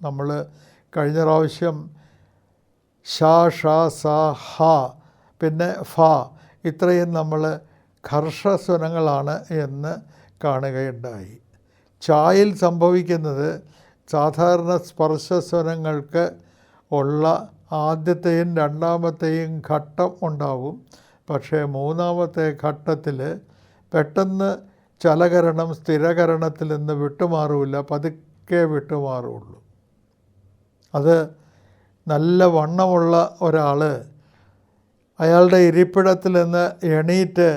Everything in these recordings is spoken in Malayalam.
നമ്മൾ കഴിഞ്ഞ പ്രാവശ്യം ഷ, ഷ, സ, ഹ, പിന്നെ ഫ ഇത്രയും നമ്മൾ ഘർഷസ്വരങ്ങളാണ് എന്ന് കാണുകയുണ്ടായി. ചായിൽ സംഭവിക്കുന്നത് സാധാരണ സ്പർശസ്വരങ്ങൾക്ക് ഉള്ള ആദ്യത്തെയും രണ്ടാമത്തെയും ഘട്ടം ഉണ്ടാവും. പക്ഷേ മൂന്നാമത്തെ ഘട്ടത്തിൽ പെട്ടെന്ന് ചലകരണം സ്ഥിരകരണത്തിൽ നിന്ന് വിട്ടുമാറില്ല, പതുക്കെ വിട്ടുമാറുള്ളൂ. അത് നല്ല വണ്ണമുള്ള ഒരാൾ അയാളുടെ ഇരിപ്പിടത്തിൽ നിന്ന് എണീറ്റ്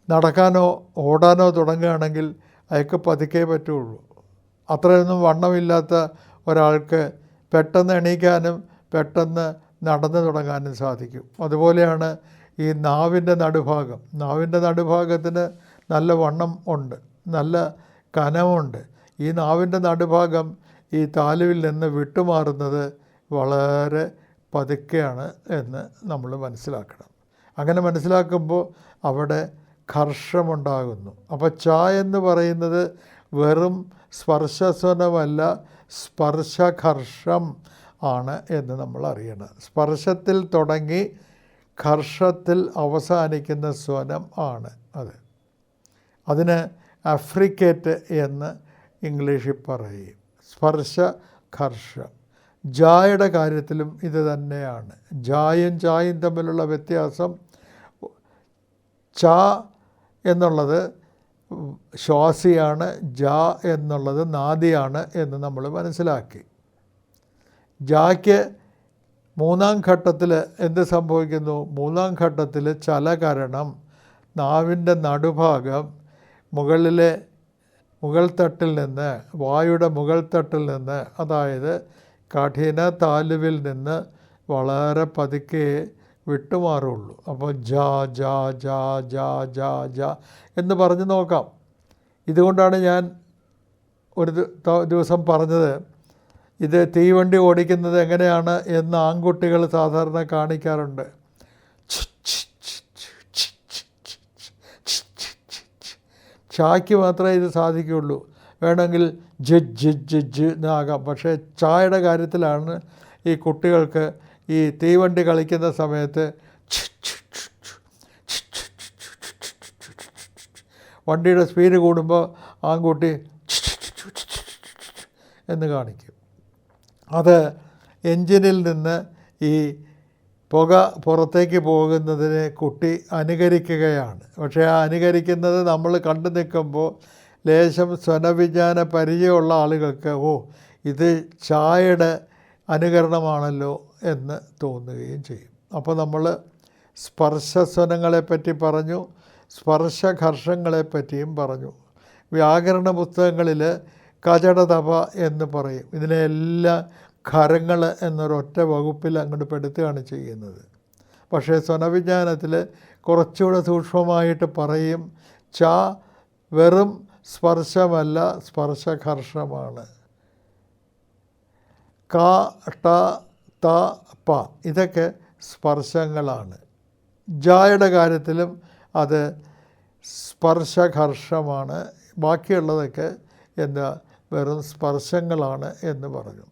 നടക്കാനോ ഓടാനോ തുടങ്ങുകയാണെങ്കിൽ അയാൾക്ക് പതുക്കെ പറ്റുള്ളൂ. അത്രയൊന്നും വണ്ണമില്ലാത്ത ഒരാൾക്ക് പെട്ടെന്ന് എണീക്കാനും പെട്ടെന്ന് നടന്നു തുടങ്ങാനും സാധിക്കും. അതുപോലെയാണ് ഈ നാവിൻ്റെ നടുഭാഗം. നാവിൻ്റെ നടുഭാഗത്തിന് നല്ല വണ്ണം ഉണ്ട്, നല്ല കനമുണ്ട്. ഈ നാവിൻ്റെ നടുഭാഗം ഈ താലുവിൽ നിന്ന് വിട്ടുമാറുന്നത് വളരെ പതുക്കെയാണ് എന്ന് നമ്മൾ മനസ്സിലാക്കണം. അങ്ങനെ മനസ്സിലാക്കുമ്പോൾ അവിടെ ഘർഷമുണ്ടാകുന്നു. അപ്പോൾ ച എന്ന് പറയുന്നത് വെറും സ്പർശസ്വരമല്ല, സ്പർശഘർഷം ആണ് എന്ന് നമ്മൾ അറിയണം. സ്പർശത്തിൽ തുടങ്ങി ഘർഷത്തിൽ അവസാനിക്കുന്ന സ്വനം ആണ് അത്. അതിന് അഫ്രിക്കേറ്റ് എന്ന് ഇംഗ്ലീഷിൽ പറയും. സ്പർശഘർഷം. ജായുടെ കാര്യത്തിലും ഇത് തന്നെയാണ്. ജായും ചായും തമ്മിലുള്ള വ്യത്യാസം, ച എന്നുള്ളത് ശ്വാസിയാണ്, ജ എന്നുള്ളത് നാദിയാണ് എന്ന് നമ്മൾ മനസ്സിലാക്കി. ജായ്ക്ക് മൂന്നാം ഘട്ടത്തിൽ എന്ത് സംഭവിക്കുന്നു? മൂന്നാം ഘട്ടത്തിൽ ചലകരണം, നാവിൻ്റെ നടുഭാഗം മുകൾ തട്ടിൽ നിന്ന്, വായുടെ മുകൾ തട്ടിൽ നിന്ന്, അതായത് കഠിന താലുവിൽ നിന്ന് വളരെ പതുക്കെ വിട്ടുമാറുള്ളൂ. അപ്പോൾ ജ ജ ജ ജ ജ ജ എന്ന് പറഞ്ഞ് നോക്കാം. ഇതുകൊണ്ടാണ് ഞാൻ ഒരു ദിവസം പറഞ്ഞത്, ഇത് തീവണ്ടി ഓടിക്കുന്നത് എങ്ങനെയാണ് എന്ന് ആൺകുട്ടികൾ സാധാരണ കാണിക്കാറുണ്ട്. ചായ്ക്ക് മാത്രമേ ഇത് സാധിക്കുകയുള്ളൂ. വേണമെങ്കിൽ ജ് എന്നാകാം. പക്ഷേ ചായയുടെ കാര്യത്തിലാണ് ഈ കുട്ടികൾക്ക് ഈ തീവണ്ടി കളിക്കുന്ന സമയത്ത് വണ്ടിയുടെ സ്പീഡ് കൂടുമ്പോൾ ആൺകുട്ടി എന്ന് കാണിക്കും. അത് എൻജിനിൽ നിന്ന് ഈ പുക പുറത്തേക്ക് പോകുന്നതിനെ കുട്ടി അനുകരിക്കുകയാണ്. പക്ഷേ ആ അനുകരിക്കുന്നത് നമ്മൾ കണ്ടു നിൽക്കുമ്പോൾ ലേശം സ്വനവിജ്ഞാന പരിചയമുള്ള ആളുകൾക്ക് ഇത് ചായയുടെ അനുകരണമാണല്ലോ എന്ന് തോന്നുകയും ചെയ്യും. അപ്പോൾ നമ്മൾ സ്പർശസ്വനങ്ങളെപ്പറ്റി പറഞ്ഞു, സ്പർശഘർഷങ്ങളെപ്പറ്റിയും പറഞ്ഞു. വ്യാകരണ പുസ്തകങ്ങളിൽ കചടതപ എന്ന് പറയും. ഇതിനെല്ലാം ഖരങ്ങൾ എന്നൊരൊറ്റ വകുപ്പിൽ അങ്ങോട്ട് പെടുത്തുകയാണ് ചെയ്യുന്നത്. പക്ഷേ സ്വനവിജ്ഞാനത്തിൽ കുറച്ചുകൂടെ സൂക്ഷ്മമായിട്ട് പറയും, ച വെറും സ്പർശമല്ല, സ്പർശഘർഷമാണ്. ക, ട, ത, പ ഇതൊക്കെ സ്പർശങ്ങളാണ്. ജായുടെ കാര്യത്തിലും അത് സ്പർശഘർഷമാണ്. ബാക്കിയുള്ളതൊക്കെ വെറും സ്പർശങ്ങളാണ് എന്ന് പറഞ്ഞു.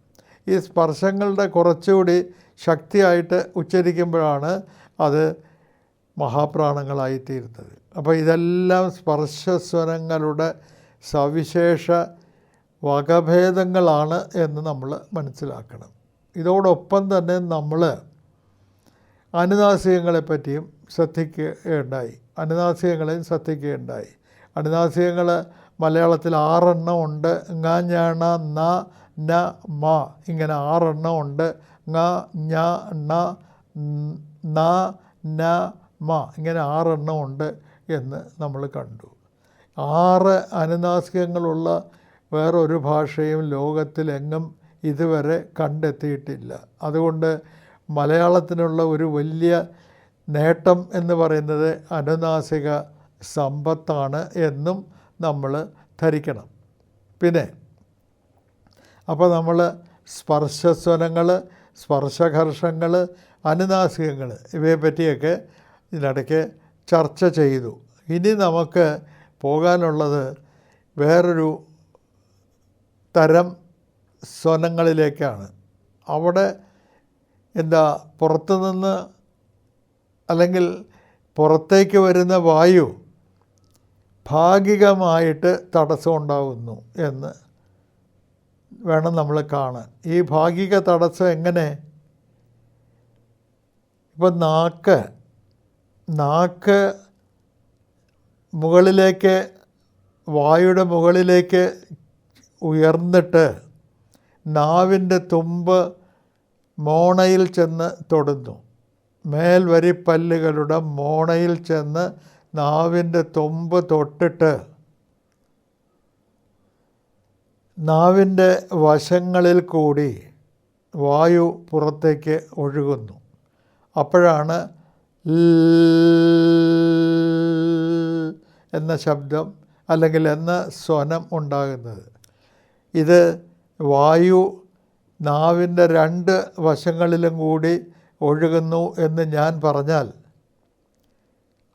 ഈ സ്പർശങ്ങളുടെ കുറച്ചുകൂടി ശക്തിയായിട്ട് ഉച്ചരിക്കുമ്പോഴാണ് അത് മഹാപ്രാണങ്ങളായിത്തീരുന്നത്. അപ്പോൾ ഇതെല്ലാം സ്പർശസ്വരങ്ങളുടെ സവിശേഷ വകഭേദങ്ങളാണ് എന്ന് നമ്മൾ മനസ്സിലാക്കണം. ഇതോടൊപ്പം തന്നെ നമ്മൾ അനുനാസികങ്ങളെപ്പറ്റിയും ശ്രദ്ധിക്കുകയുണ്ടായി. അനുനാസികങ്ങൾ മലയാളത്തിൽ 6 എണ്ണം ഉണ്ട്. ങ, ഞ, ണ, ന, ന, മ ഇങ്ങനെ 6 എണ്ണം ഉണ്ട്. ങ, ഞ, ണ, ന, ന, മ ഇങ്ങനെ 6 എണ്ണം ഉണ്ട് എന്ന് നമ്മൾ കണ്ടു. 6 അനുനാസികങ്ങളുള്ള വേറൊരു ഭാഷയും ലോകത്തിലെങ്ങും ഇതുവരെ കണ്ടെത്തിയിട്ടില്ല. അതുകൊണ്ട് മലയാളത്തിനുള്ള ഒരു വലിയ നേട്ടം എന്ന് പറയുന്നത് അനുനാസിക സമ്പത്താണ് എന്നും നമ്മൾ ധരിക്കണം. പിന്നെ അപ്പോൾ നമ്മൾ സ്പർശസ്വരങ്ങൾ, സ്പർശഘർഷങ്ങൾ, അനുനാസികങ്ങൾ ഇവയെപ്പറ്റിയൊക്കെ ഇതിനിടയ്ക്ക് ചർച്ച ചെയ്തു. ഇനി നമുക്ക് പോകാനുള്ളത് വേറൊരു തരം സ്വനങ്ങളിലേക്കാണ്. അവിടെ പുറത്തുനിന്ന് അല്ലെങ്കിൽ പുറത്തേക്ക് വരുന്ന വായു ഭാഗികമായിട്ട് തടസ്സമുണ്ടാകുന്നു എന്ന് വേണം നമ്മൾ കാണാൻ. ഈ ഭാഗിക തടസ്സം എങ്ങനെ? ഇപ്പം നാക്ക് മുകളിലേക്ക്, വായുടെ മുകളിലേക്ക് ഉയർന്നിട്ട് നാവിൻ്റെ തുമ്പ് മോണയിൽ ചെന്ന് തൊടുന്നു. മേൽവരിപ്പല്ലുകളുടെ മോണയിൽ ചെന്ന് നാവിൻ്റെ തുമ്പ് തൊട്ടിട്ട് നാവിൻ്റെ വശങ്ങളിൽ കൂടി വായു പുറത്തേക്ക് ഒഴുകുന്നു. അപ്പോഴാണ് എന്ന ശബ്ദം അല്ലെങ്കിൽ എന്ന സ്വനം ഉണ്ടാകുന്നത്. ഇത് വായു നാവിൻ്റെ 2 വശങ്ങളിലും കൂടി ഒഴുകുന്നു എന്ന് ഞാൻ പറഞ്ഞാൽ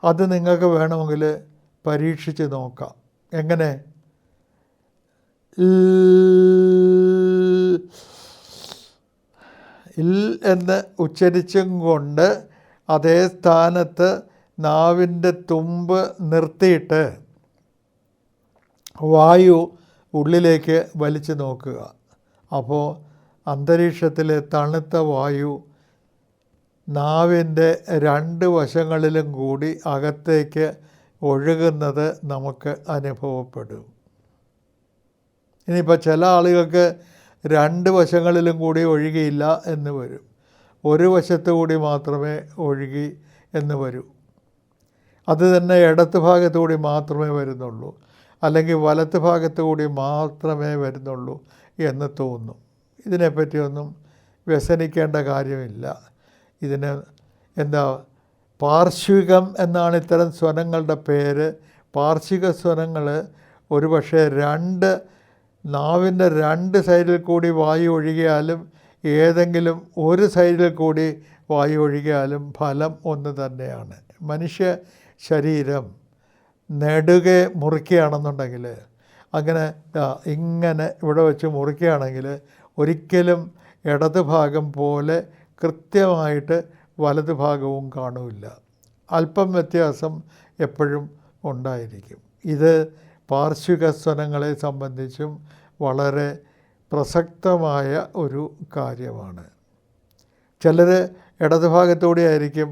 അത് നിങ്ങൾക്ക് വേണമെങ്കിൽ പരീക്ഷിച്ച് നോക്കാം. എങ്ങനെ? ഇൽ എന്ന് ഉച്ചരിച്ചും കൊണ്ട് അതേ സ്ഥാനത്ത് നാവിൻ്റെ തുമ്പ് നിർത്തിയിട്ട് വായു ഉള്ളിലേക്ക് വലിച്ചു നോക്കുക. അപ്പോൾ അന്തരീക്ഷത്തിലെ തണുത്ത വായു നാവിൻ്റെ 2 വശങ്ങളിലും കൂടി അകത്തേക്ക് ഒഴുകുന്നത് നമുക്ക് അനുഭവപ്പെടും. ഇനിയിപ്പോൾ ചില ആളുകൾക്ക് 2 വശങ്ങളിലും കൂടി ഒഴുകിയില്ല എന്ന് വരും. ഒരു വശത്തു കൂടി മാത്രമേ ഒഴുകി എന്ന് വരൂ. അത് തന്നെ ഇടത്ത് ഭാഗത്തു കൂടി മാത്രമേ വരുന്നുള്ളൂ, അല്ലെങ്കിൽ വലത്ത് ഭാഗത്തു കൂടി മാത്രമേ വരുന്നുള്ളൂ എന്ന് തോന്നും. ഇതിനെപ്പറ്റിയൊന്നും വ്യസനിക്കേണ്ട കാര്യമില്ല. ഇതിന് പാർശ്വികം എന്നാണ് ഇത്തരം സ്വനങ്ങളുടെ പേര്. പാർശ്വിക സ്വനങ്ങൾ ഒരുപക്ഷെ നാവിൻ്റെ 2 സൈഡിൽ കൂടി വായു ഒഴുകിയാലും ഏതെങ്കിലും ഒരു സൈഡിൽ കൂടി വായു ഒഴുകിയാലും ഫലം ഒന്ന് തന്നെയാണ്. മനുഷ്യ ശരീരം നെടുകെ മുറിക്കുകയാണെന്നുണ്ടെങ്കിൽ, അങ്ങനെ ഇങ്ങനെ ഇവിടെ വെച്ച് മുറിക്കുകയാണെങ്കിൽ ഒരിക്കലും ഇടത് ഭാഗം പോലെ കൃത്യമായിട്ട് വലത് ഭാഗവും കാണില്ല. അല്പം വ്യത്യാസം എപ്പോഴും ഉണ്ടായിരിക്കും. ഇത് പാർശ്വിക സ്വനങ്ങളെ സംബന്ധിച്ചും വളരെ പ്രസക്തമായ ഒരു കാര്യമാണ്. ചിലർ ഇടത് ഭാഗത്തൂടെ ആയിരിക്കും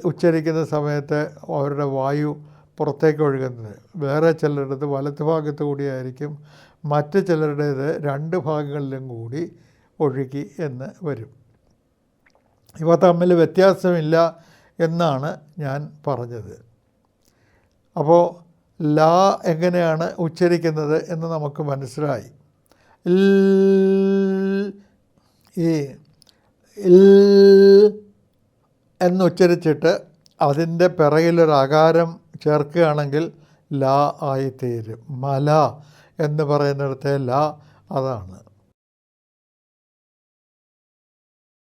ഉച്ചരിക്കുന്ന സമയത്ത് അവരുടെ വായു പുറത്തേക്ക് ഒഴുകുന്നത്. വേറെ ചിലരുടേത് വലത്ത് ഭാഗത്തു കൂടിയായിരിക്കും. മറ്റ് ചിലരുടേത് 2 ഭാഗങ്ങളിലും കൂടി ഒഴുകി എന്ന് വരും. ഇവ തമ്മിൽ വ്യത്യാസമില്ല എന്നാണ് ഞാൻ പറഞ്ഞത്. അപ്പോൾ ലാ എങ്ങനെയാണ് ഉച്ചരിക്കുന്നത് എന്ന് നമുക്ക് മനസ്സിലായി. ഈ എന്നുച്ചരിച്ചിട്ട് അതിൻ്റെ പിറകിലൊരു ആകാരം ചേർക്കുകയാണെങ്കിൽ ലാ ആയിത്തീരും. മല എന്ന് പറയുന്നിടത്തെ ലാ അതാണ്.